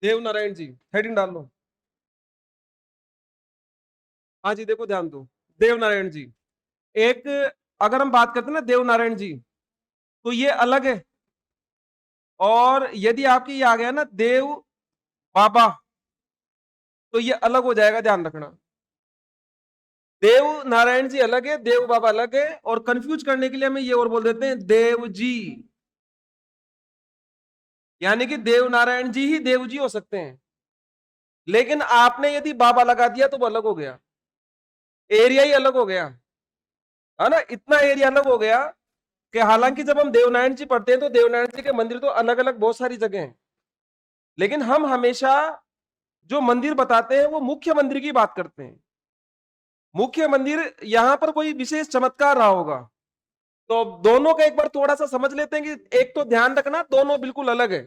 देव Narayan ji, heading डाल लो। हाँ जी, देखो ध्यान दो। देव नारायण जी, एक अगर हम बात करते हैं ना देव नारायण जी, तो ये अलग है। और यदि आपके ये आ गया ना देव बाबा, तो ये अलग हो जाएगा, ध्यान रखना। देव नारायण जी अलग है, देव बाबा अलग है। और कंफ्यूज करने के लिए हमें ये और बोल देते हैं देव जी, यानी कि देव नारायण जी ही देव जी हो सकते हैं। लेकिन आपने यदि बाबा लगा दिया तो वो अलग हो गया, एरिया ही अलग हो गया, है ना। इतना एरिया अलग हो गया कि हालांकि जब हम देवनारायण जी पढ़ते हैं तो देवनारायण जी के मंदिर तो अलग अलग बहुत सारी जगह हैं, लेकिन हम हमेशा जो मंदिर बताते हैं वो मुख्य मंदिर की बात करते हैं। मुख्य मंदिर यहां पर कोई विशेष चमत्कार रहा होगा, तो दोनों का एक बार थोड़ा सा समझ लेते हैं कि एक तो ध्यान रखना दोनों बिल्कुल अलग है।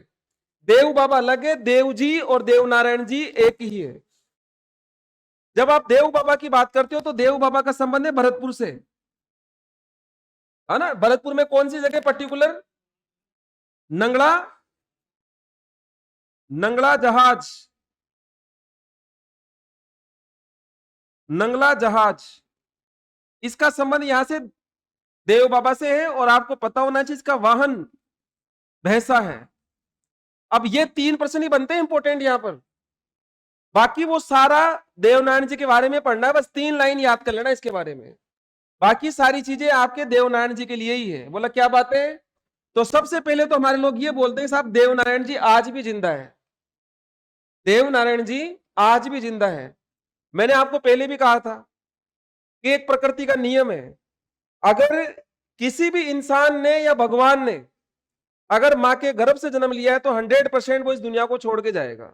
देव बाबा अलग है, देव जी और देव नारायण जी एक ही है। जब आप देव बाबा की बात करते हो तो देव बाबा का संबंध है भरतपुर से, है ना। भरतपुर में कौन सी जगह पर्टिकुलर? नंगड़ा, नंगला जहाज, नंगला जहाज, इसका संबंध यहां से देव बाबा से है। और आपको पता होना चाहिए इसका वाहन भैंसा है। अब ये 3 प्रश्न ही बनते हैं इंपॉर्टेंट यहां पर, बाकी वो सारा देवनारायण जी के बारे में पढ़ना है, बस 3 लाइन याद कर लेना इसके बारे में। बाकी सारी चीजें आपके देवनारायण जी के लिए ही है। बोला क्या बात है? तो सबसे पहले तो हमारे लोग ये बोलते हैं साहब देवनारायण जी आज भी जिंदा है, देवनारायण जी आज भी जिंदा है। मैंने आपको पहले भी कहा था कि एक प्रकृति का नियम है, अगर किसी भी इंसान ने या भगवान ने अगर मां के गर्भ से जन्म लिया है तो 100% वो इस दुनिया को छोड़ के जाएगा।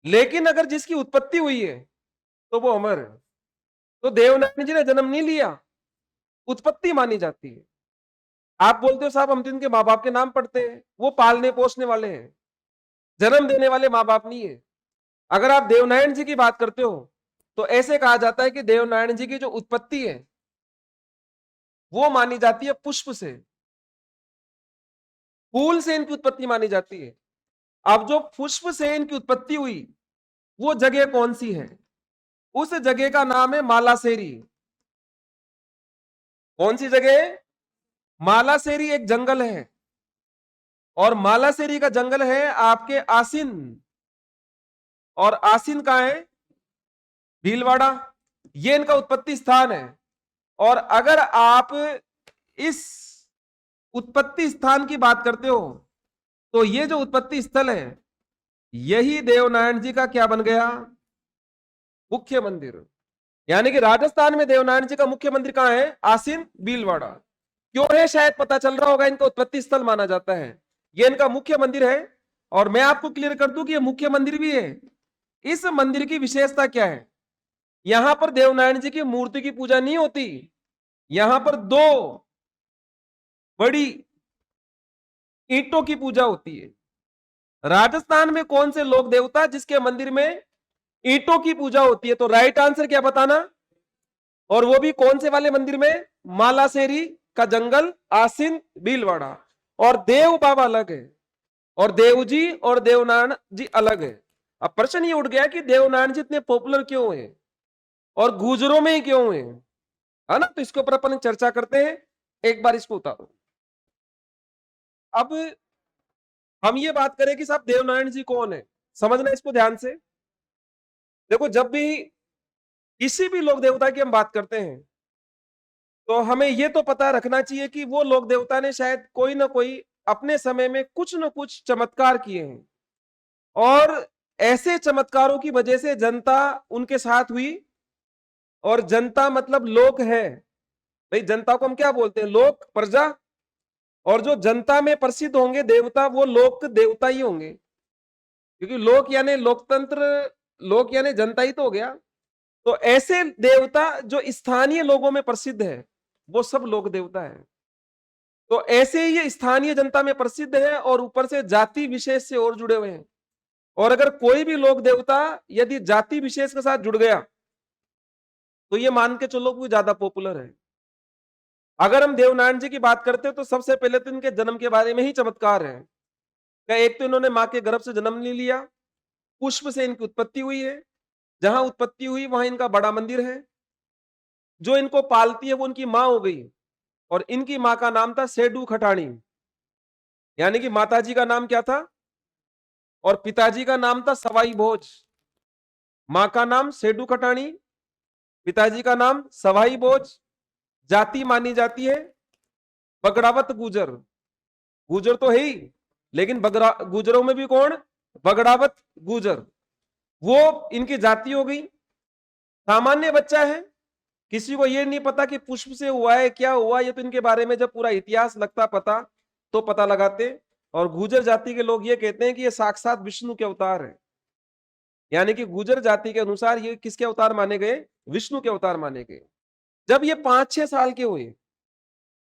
लेकिन अगर जिसकी उत्पत्ति हुई है तो वो अमर है। तो देवनारायण जी ने जन्म नहीं लिया, उत्पत्ति मानी जाती है। आप बोलते हो साहब हम तो इनके माँ बाप के नाम पढ़ते हैं, वो पालने पोसने वाले हैं, जन्म देने वाले माँ बाप नहीं है। अगर आप देवनारायण जी की बात करते हो तो ऐसे कहा जाता है कि देवनारायण जी की जो उत्पत्ति है वो मानी जाती है पुष्प से, फूल से इनकी उत्पत्ति मानी जाती है। अब जो पुष्प से इनकी उत्पत्ति हुई वो जगह कौन सी है? उस जगह का नाम है मालासेरी। कौन सी जगह है? मालासेरी एक जंगल है, और मालासेरी का जंगल है आपके आसिन। और आसिन कहां है? भीलवाड़ा, ये इनका उत्पत्ति स्थान है। और अगर आप इस उत्पत्ति स्थान की बात करते हो तो ये जो उत्पत्ति स्थल है यही देवनारायण जी का क्या बन गया? मुख्य मंदिर। यानी कि राजस्थान में देवनारायण जी का मुख्य मंदिर कहां है? आसिन भीलवाड़ा। क्यों है शायद पता चल रहा होगा, इनका उत्पत्ति स्थल माना जाता है, ये इनका मुख्य मंदिर है। और मैं आपको क्लियर कर दूं कि ये मुख्य मंदिर भी है। इस मंदिर की विशेषता क्या है? यहां पर देवनारायण जी की मूर्ति की पूजा नहीं होती, यहां पर 2 बड़ी ईंटों की पूजा होती है। राजस्थान में कौन से लोक देवता जिसके मंदिर में ईंटों की पूजा होती है? तो राइट आंसर क्या बताना? और वो भी कौन से वाले मंदिर में? मालासेरी का जंगल, आसिन भीलवाड़ा। और देव बाबा अलग है, और देव जी और देवनारायण जी अलग है। अब प्रश्न ये उठ गया कि देवनारायण जी इतने पॉपुलर क्यों हैं और गुजरों में ही क्यों हैं, है ना। तो इसके ऊपर अपन चर्चा करते हैं। एक बार इसको उतारो। अब हम ये बात करें कि साहब देवनारायण जी कौन है, समझना इसको ध्यान से। देखो जब भी किसी भी लोक देवता की हम बात करते हैं तो हमें यह तो पता रखना चाहिए कि वो लोक देवता ने शायद कोई ना कोई अपने समय में कुछ ना कुछ चमत्कार किए हैं, और ऐसे चमत्कारों की वजह से जनता उनके साथ हुई। और जनता मतलब लोक है भाई, जनता को हम क्या बोलते हैं? लोक, प्रजा। और जो जनता में प्रसिद्ध होंगे देवता वो लोक देवता ही होंगे, क्योंकि लोक यानी लोकतंत्र, लोक यानी जनता ही तो हो गया। तो ऐसे देवता जो स्थानीय लोगों में प्रसिद्ध है वो सब लोक देवता है। तो ऐसे ही ये स्थानीय जनता में प्रसिद्ध है और ऊपर से जाति विशेष से और जुड़े हुए हैं। और अगर कोई भी लोक देवता यदि जाति विशेष के साथ जुड़ गया तो ये मान के चलो कोई ज्यादा पॉपुलर है। अगर हम देवनारायण जी की बात करते हैं तो सबसे पहले तो इनके जन्म के बारे में ही चमत्कार है। क्या एक तो इन्होंने माँ के गर्भ से जन्म नहीं लिया, पुष्प से इनकी उत्पत्ति हुई है, जहां उत्पत्ति हुई वहां इनका बड़ा मंदिर है, जो इनको पालती है वो उनकी माँ हो गई, और इनकी माँ का नाम था सेडू खटाणी, यानी कि माताजी का नाम क्या था और पिताजी का नाम था सवाई भोज। माँ का नाम सेडू खटाणी, पिताजी का नाम सवाई भोज, जाति मानी जाती है बगड़ावत गुजर। गुजर तो है ही, लेकिन गुजरों में भी कौन? बगड़ावत गुजर, वो इनकी जाति हो गई। सामान्य बच्चा है, किसी को ये नहीं पता कि पुष्प से हुआ है क्या हुआ, ये तो इनके बारे में जब पूरा इतिहास लगता पता तो पता लगाते। और गुजर जाति के लोग ये कहते हैं कि ये साक्षात विष्णु के अवतार है, यानी कि गुजर जाति के अनुसार ये किसके अवतार माने गए? विष्णु के अवतार माने गए। जब ये 5-6 साल के हुए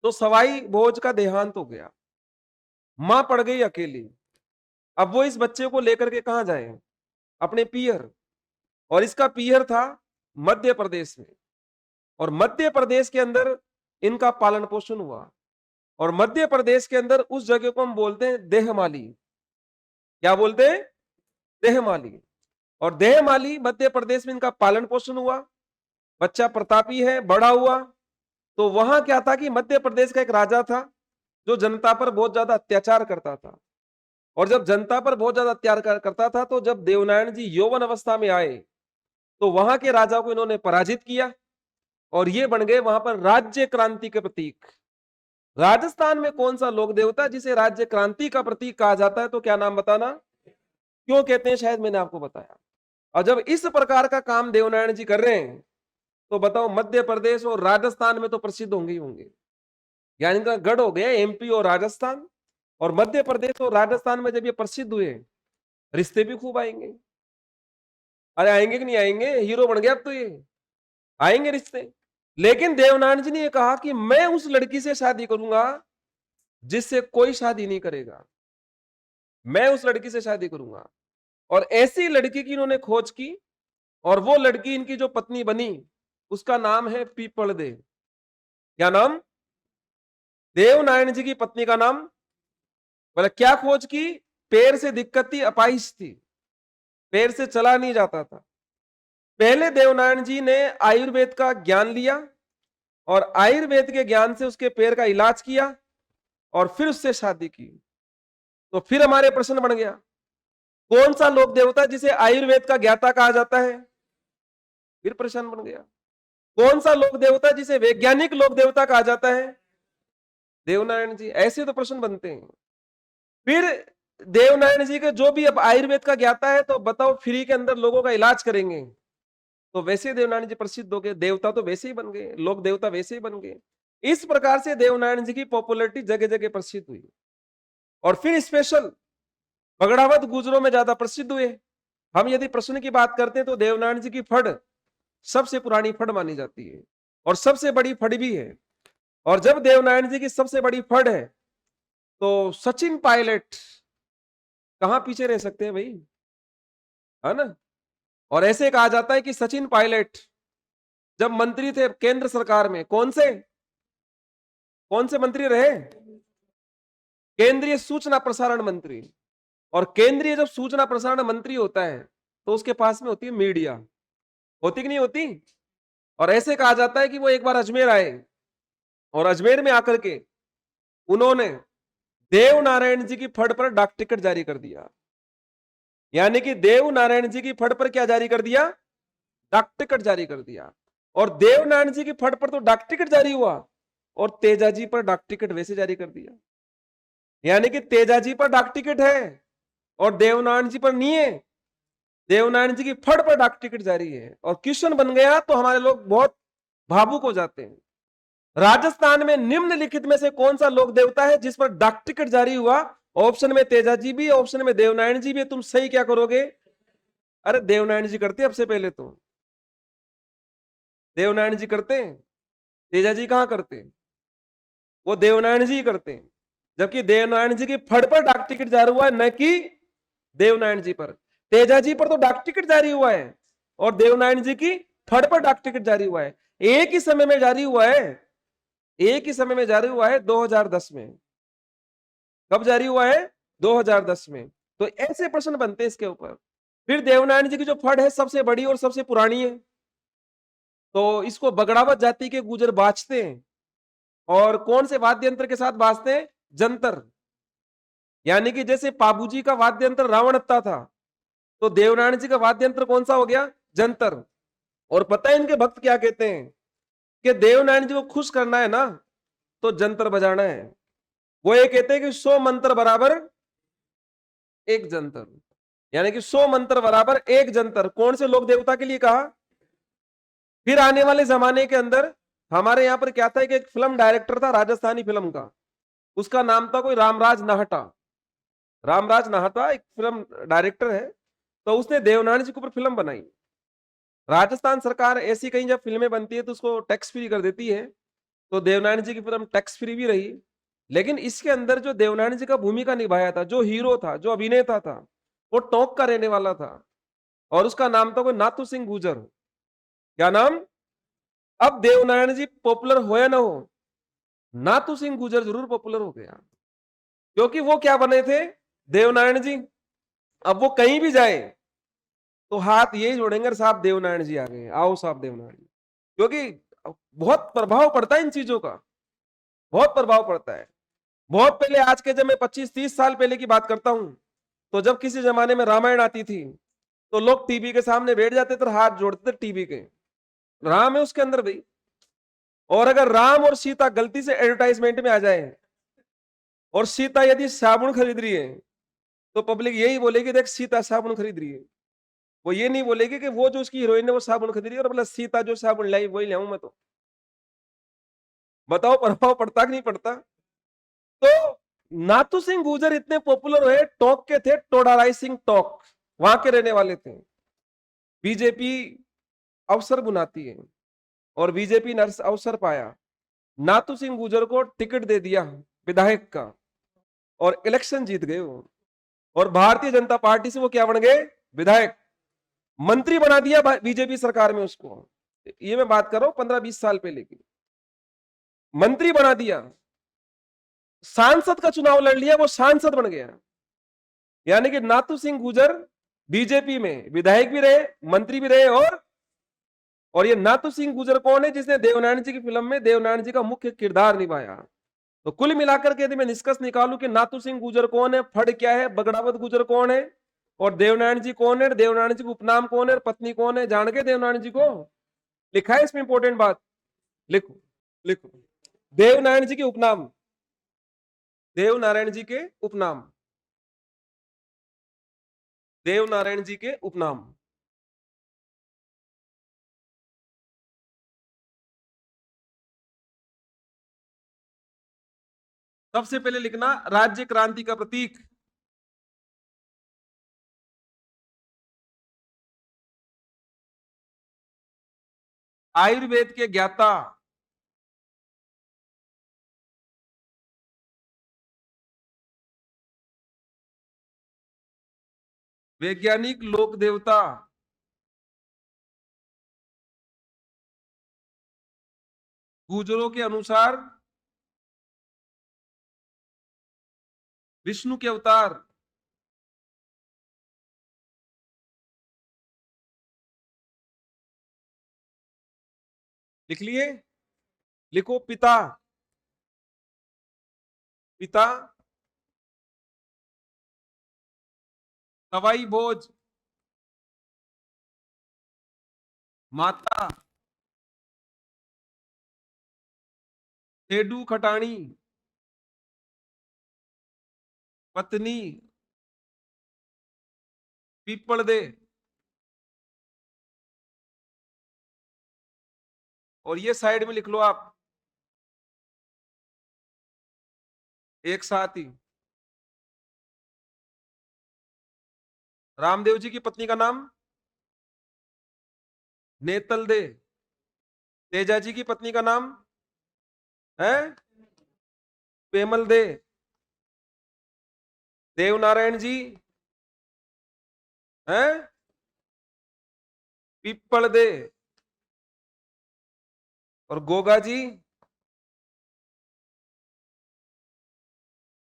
तो सवाई भोज का देहांत हो गया, मां पड़ गई अकेली। अब वो इस बच्चे को लेकर के कहां जाए? अपने पियर, और इसका पियर था मध्य प्रदेश में, और मध्य प्रदेश के अंदर इनका पालन पोषण हुआ। और मध्य प्रदेश के अंदर उस जगह को हम बोलते हैं देहमाली। क्या बोलते हैं? देहमाली। और देहमाली मध्य प्रदेश में इनका पालन पोषण हुआ, बच्चा प्रतापी है, बड़ा हुआ। तो वहां क्या था कि मध्य प्रदेश का एक राजा था जो जनता पर बहुत ज्यादा अत्याचार करता था, और जब जनता पर बहुत ज्यादा अत्याचार करता था तो जब देवनारायण जी यौवन अवस्था में आए तो वहां के राजा को इन्होंने पराजित किया, और ये बन गए वहां पर राज्य क्रांति के प्रतीक। राजस्थान में कौन सा लोक देवता जिसे राज्य क्रांति का प्रतीक कहा जाता है? तो क्या नाम बताना? क्यों कहते हैं शायद मैंने आपको बताया। और जब इस प्रकार का काम देवनारायण जी कर रहे हैं तो बताओ मध्य प्रदेश और राजस्थान में तो प्रसिद्ध होंगे ही होंगे, यानी इनका गढ़ हो गया एमपी और राजस्थान। और मध्य प्रदेश और राजस्थान में जब ये प्रसिद्ध हुए, रिश्ते भी खूब आएंगे। अरे आएंगे कि नहीं आएंगे? हीरो बन गया अब तो ये, आएंगे रिश्ते। लेकिन देवनारायण जी ने ये कहा कि मैं उस लड़की से शादी करूंगा जिससे कोई शादी नहीं करेगा, मैं उस लड़की से शादी करूंगा। और ऐसी लड़की की इन्होंने खोज की, और वो लड़की इनकी जो पत्नी बनी उसका नाम है पीपल दे। क्या नाम? देवनारायण जी की पत्नी का नाम। बोले क्या खोज की? पैर से दिक्कत थी, अपाहिज थी, पैर से चला नहीं जाता था। पहले देवनारायण जी ने आयुर्वेद का ज्ञान लिया, और आयुर्वेद के ज्ञान से उसके पैर का इलाज किया, और फिर उससे शादी की। तो फिर हमारे प्रश्न बन गया, कौन सा लोक देवता जिसे आयुर्वेद का ज्ञाता कहा जाता है? फिर प्रश्न बन गया, कौन सा लोक देवता जिसे वैज्ञानिक लोक देवता कहा जाता है? देवनारायण जी। ऐसे तो प्रश्न बनते हैं। फिर देवनारायण जी के जो भी अब आयुर्वेद का ज्ञाता है, तो बताओ फ्री के अंदर लोगों का इलाज करेंगे, तो वैसे देवनारायण जी प्रसिद्ध हो गए, देवता तो वैसे ही बन गए, लोक देवता वैसे ही बन गए। इस प्रकार से देवनारायण जी की पॉपुलैरिटी जगह जगह प्रसिद्ध हुई, और फिर स्पेशल बगड़ावत गुजरों में ज्यादा प्रसिद्ध हुए। हम यदि प्रश्न की बात करते हैं तो देवनारायण जी की फड़ सबसे पुरानी फड़ मानी जाती है, और सबसे बड़ी फड़ भी है। और जब देवनारायण जी की सबसे बड़ी फड़ है तो सचिन पायलट कहां पीछे रह सकते हैं भाई, है ना? और ऐसे कहा जाता है कि सचिन पायलट जब मंत्री थे केंद्र सरकार में, कौन से मंत्री रहे? केंद्रीय सूचना प्रसारण मंत्री। और केंद्रीय जब सूचना प्रसारण मंत्री होता है तो उसके पास में होती है मीडिया, होती कि नहीं होती? और ऐसे कहा जाता है कि वो एक बार अजमेर आए, और अजमेर में आकर के उन्होंने देवनारायण जी की फड़ पर डाक टिकट जारी कर दिया। यानी कि देवनारायण जी की फड़ पर क्या जारी कर दिया? डाक टिकट जारी कर दिया। और देवनारायण जी की फड़ पर तो डाक टिकट जारी हुआ, और तेजाजी पर डाक टिकट वैसे जारी कर दिया। यानी कि तेजाजी पर डाक टिकट है और देवनारायण जी पर नहीं है। देवनारायण जी की फड़ पर डाक टिकट जारी है, और क्वेश्चन बन गया तो हमारे लोग बहुत भावुक हो जाते हैं। राजस्थान में निम्नलिखित में से कौन सा लोक देवता है जिस पर डाक टिकट जारी हुआ? ऑप्शन में तेजाजी भी, ऑप्शन में देवनारायण जी भी। तुम सही क्या करोगे? अरे देवनारायण जी करते सबसे पहले तो, देवनारायण जी करते हैं, तेजाजी कहां करते? वो देवनारायण जी करते हैं। जबकि देवनारायण जी की फड़ पर डाक टिकट जारी हुआ है, न कि देवनारायण जी पर। तेजाजी पर तो डाक टिकट जारी हुआ है, और देवनारायण जी की फड़ पर डाक टिकट जारी हुआ है। एक ही समय में जारी हुआ है, एक ही समय में जारी हुआ है 2010 में। कब जारी हुआ है? 2010 में। तो ऐसे प्रश्न बनते हैं इसके ऊपर। फिर देवनारायण जी की जो फड़ है सबसे बड़ी और सबसे पुरानी है, तो इसको बगड़ावत जाति के गुजर बाजते हैं। और कौन से वाद्य यंत्र के साथ बाजते हैं? जंतर। यानी कि जैसे पाबूजी का वाद्य यंत्र रावणत्ता था, तो देवनारायण जी का वाद्य यंत्र कौन सा हो गया? जंतर। और पता है इनके भक्त क्या कहते हैं कि देवनारायण जी को खुश करना है ना, तो जंतर बजाना है। वो ये कहते हैं कि 100 मंत्र बराबर एक जंतर, यानी कि 100 मंत्र बराबर एक जंतर। कौन से लोक देवता के लिए कहा? फिर आने वाले जमाने के अंदर हमारे यहां पर क्या था कि एक फिल्म डायरेक्टर था राजस्थानी फिल्म का, उसका नाम था कोई रामराज नाहटा। रामराज नाहटा एक फिल्म डायरेक्टर है, तो उसने देवनारायण जी के ऊपर फिल्म बनाई। राजस्थान सरकार ऐसी कहीं जब फिल्में बनती है तो उसको टैक्स फ्री कर देती है, तो देवनारायण जी की फिल्म टैक्स फ्री भी रही। लेकिन इसके अंदर जो देवनारायण जी का भूमिका निभाया था, जो हीरो था, जो अभिनेता था, वो टोंक का रहने वाला था, और उसका नाम था कोई नाथू सिंह गुजर। क्या नाम? अब देवनारायण जी पॉपुलर हो या ना हो, नाथू सिंह गुजर जरूर पॉपुलर हो गया, क्योंकि वो क्या बने थे? देवनारायण जी। अब वो कहीं भी जाए तो हाथ यही जोड़ेंगे, साहब देवनारायण जी आ गए, आओ साहब देवनारायण जी। क्योंकि बहुत प्रभाव पड़ता है इन चीजों का, बहुत प्रभाव पड़ता है। बहुत पहले, आज के जब मैं 25-30 साल पहले की बात करता हूं, तो जब किसी जमाने में रामायण आती थी, तो लोग टीवी के सामने बैठ जाते थे, हाथ जोड़ते थे टीवी के। राम है उसके अंदर भाई। और अगर राम और सीता गलती से एडवर्टाइजमेंट में आ जाए, और सीता यदि साबुन खरीद रही है, तो पब्लिक यही बोलेगी, देख सीता साबुन खरीद रही है। वो ये नहीं बोलेगी कि वो जो उसकी हीरोइन है वो साबुन खरीद रही है, और बोला सीता जो साबुन लाई वही लाऊं मैं। तो बताओ प्रभाव पड़ता कि नहीं पड़ता? तो नाथू सिंह गुजर इतने पॉपुलर हुए, टोंक के थे, टोडाराई सिंह टोंक, वहां के रहने वाले थे। बीजेपी अवसर बुनाती है, और बीजेपी ने अवसर पाया, नाथू सिंह गुजर को टिकट दे दिया विधायक का, और इलेक्शन जीत गए वो। और भारतीय जनता पार्टी से वो क्या बन गए? विधायक। मंत्री बना दिया बीजेपी सरकार में उसको। ये मैं बात कर रहा हूं 15-20 साल पहले की। मंत्री बना दिया, सांसद का चुनाव लड़ लिया, वो सांसद बन गया। यानी कि नाथू सिंह गुजर बीजेपी में विधायक भी रहे, मंत्री भी रहे, और ये नाथू सिंह गुजर कौन है? जिसने देवनारायण जी की फिल्म में देवनारायण जी का मुख्य किरदार निभाया। तो कुल मिलाकर के यदि मैं निष्कर्ष निकालूं कि नाथू सिंह गुजर कौन है, फड़ क्या है, बगड़ावत गुजर कौन है, और देवनारायण जी कौन है, देवनारायण जी का उपनाम कौन है, और पत्नी कौन है, जान के देवनारायण जी को? लिखा है इसमें इंपॉर्टेंट बात, लिखो लिखो। देवनारायण जी के उपनाम, देवनारायण जी के उपनाम, देवनारायण जी के उपनाम। सबसे पहले लिखना राज्य क्रांति का प्रतीक, आयुर्वेद के ज्ञाता, वैज्ञानिक, लोक देवता, गुजरों के अनुसार विष्णु के अवतार। लिख लिए? लिखो पिता, पिता सवाई भोज, माता सेडू खटाणी, पत्नी पीपल दे। और ये साइड में लिख लो आप एक साथ ही, रामदेव जी की पत्नी का नाम नेतल दे, तेजा जी की पत्नी का नाम है पेमल दे, देवनारायण जी है पीपल दे, और गोगा जी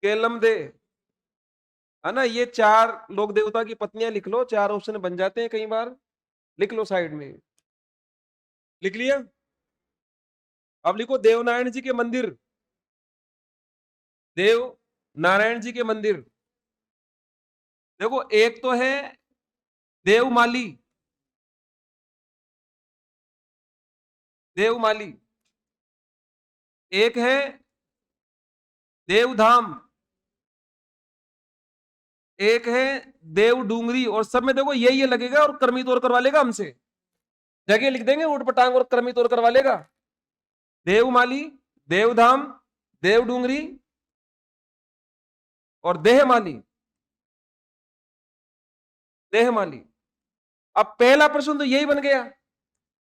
केलम दे। है ना। ये 4 लोक देवता की पत्नियां लिख लो, 4 ऑप्शन बन जाते हैं कई बार। लिख लो साइड में। लिख लिया। अब लिखो देवनारायण जी के मंदिर। देव नारायण जी के मंदिर। देखो एक तो है देवमाली। देवमाली। एक है देवधाम। एक है देव डूंगरी। और सब में देखो ये लगेगा और क्रमित और करवा लेगा हमसे। जगह लिख देंगे ऊट पटांग और क्रमित और करवा लेगा। देवमाली, देवधाम, देव डूंगरी और देहमाली। देहमाली। अब पहला प्रश्न तो यही बन गया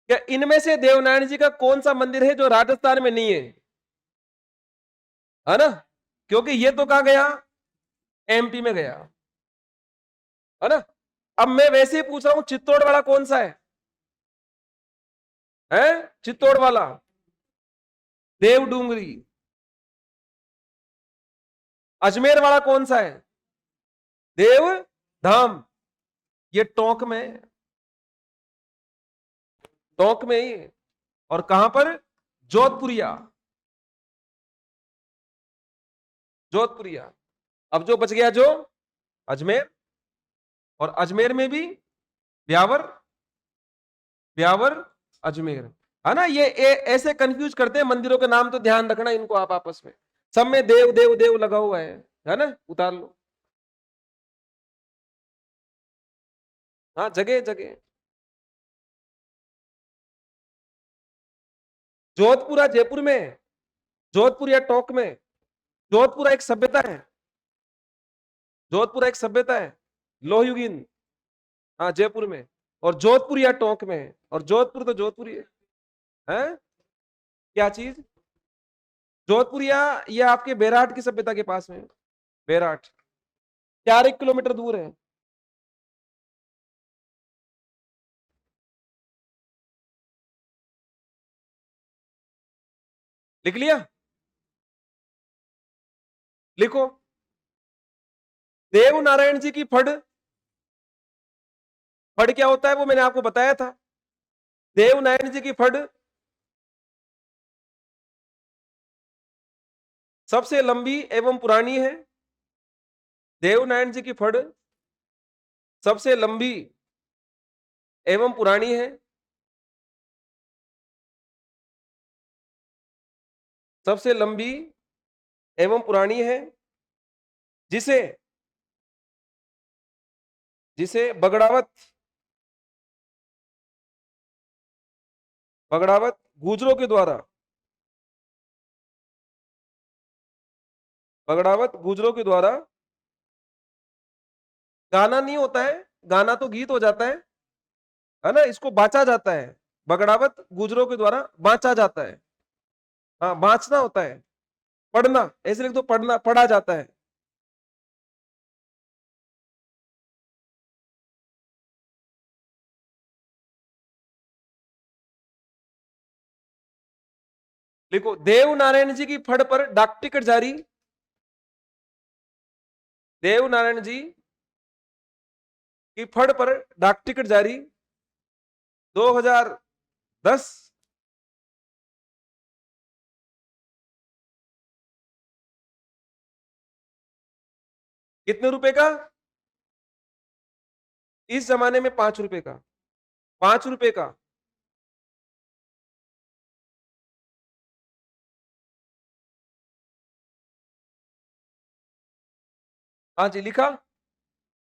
कि इनमें से देवनारायण जी का कौन सा मंदिर है जो राजस्थान में नहीं है ना। क्योंकि ये तो कहां गया, एमपी में गया, है ना। अब मैं वैसे ही पूछ रहा हूं चित्तौड़ वाला कौन सा है चित्तौड़ वाला देव डूंगरी। अजमेर वाला कौन सा है, देव धाम। ये टोंक में, टोंक में ही। और कहां पर, जोधपुरिया। जोधपुरिया। अब जो बच गया जो अजमेर। और अजमेर में भी ब्यावर। ब्यावर अजमेर, है ना। ऐसे कंफ्यूज करते हैं मंदिरों के नाम, तो ध्यान रखना इनको आप आपस में। सब में देव देव देव लगा हुआ है ना। उतार लो। हाँ जगह जगह। जोधपुरा जयपुर में है। जोधपुर या टोंक में। जोधपुरा एक सभ्यता है। जोधपुरा एक सभ्यता है, लोहयुगीन। हाँ जयपुर में। और जोधपुर या टोंक में है। और जोधपुर तो जोधपुर ही है। क्या चीज, जोधपुर या ये आपके बैराट की सभ्यता के पास में है। बैराट 4 किलोमीटर दूर है। लिख लिया। लिखो देव नारायण जी की फड़। फड़ क्या होता है वो मैंने आपको बताया था। देव नारायण जी की फड़ सबसे लंबी एवं पुरानी है। देव नारायण जी की फड़ सबसे लंबी एवं पुरानी है। सबसे लंबी एवं पुरानी है, जिसे जिसे बगड़ावत बगड़ावत गुजरों के द्वारा, बगड़ावत गुजरों के द्वारा गाना नहीं होता है, गाना तो गीत हो जाता है ना। इसको बांचा जाता है, बगड़ावत गुजरों के द्वारा बांचा जाता है। हाँ बांचना होता है, पढ़ना, ऐसे लिख दो पढ़ना, पढ़ा जाता है। लिखो देव नारायण जी की फड़ पर डाक टिकट जारी। देव नारायण जी की फड़ पर डाक टिकट जारी 2010। कितने रुपए का, इस जमाने में 5 रुपए का। 5 रुपए का। हाँ जी लिखा।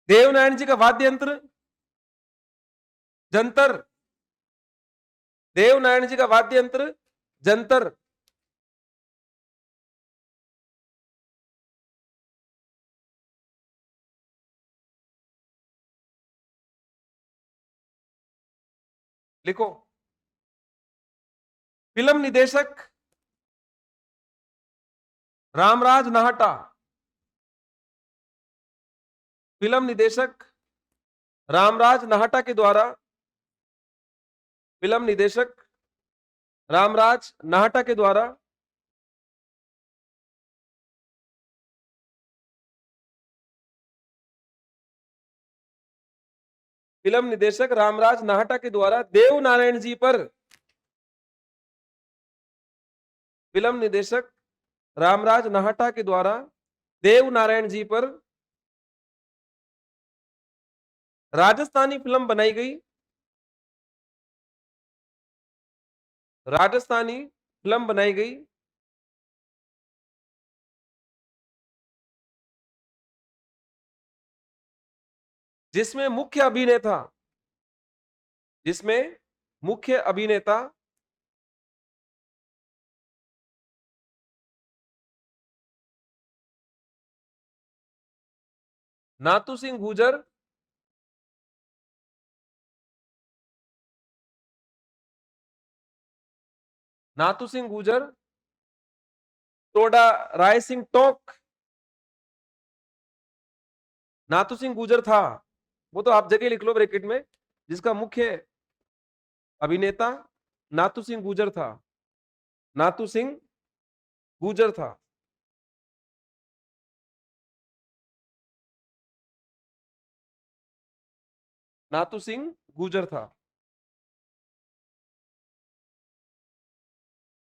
देवनारायण जी का वाद्य यंत्र जंतर। देवनारायण जी का वाद्य यंत्र जंतर। लिखो फिल्म निदेशक रामराज नाहटा। फिल्म निदेशक रामराज नाहटा के द्वारा, फिल्म निदेशक रामराज नाहटा के द्वारा फिल्म निर्देशक रामराज नाहटा के द्वारा देव नारायण जी पर, फिल्म निर्देशक रामराज नाहटा के द्वारा देव नारायण जी पर राजस्थानी फिल्म बनाई गई, राजस्थानी फिल्म बनाई गई जिसमें मुख्य अभिनेता, जिसमें मुख्य अभिनेता नातू सिंह गुर्जर, नातू सिंह गुर्जर, टोडा राय सिंह टोंक, नातू सिंह गुर्जर था, वो तो आप जगह लिख लो ब्रैकेट में, जिसका मुख्य अभिनेता नातू सिंह गुर्जर था, नातू सिंह गुर्जर था। नातू सिंह गुर्जर था।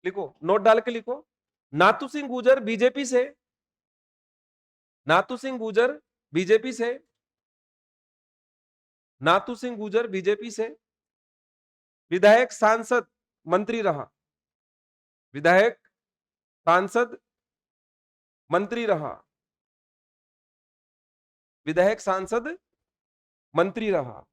लिखो, नोट डाल के लिखो, नातू सिंह गुर्जर बीजेपी से, नातू सिंह गुर्जर बीजेपी से, नातू सिंह गुर्जर बीजेपी से विधायक, सांसद, मंत्री रहा, विधायक, सांसद, मंत्री रहा, विधायक, सांसद, मंत्री रहा।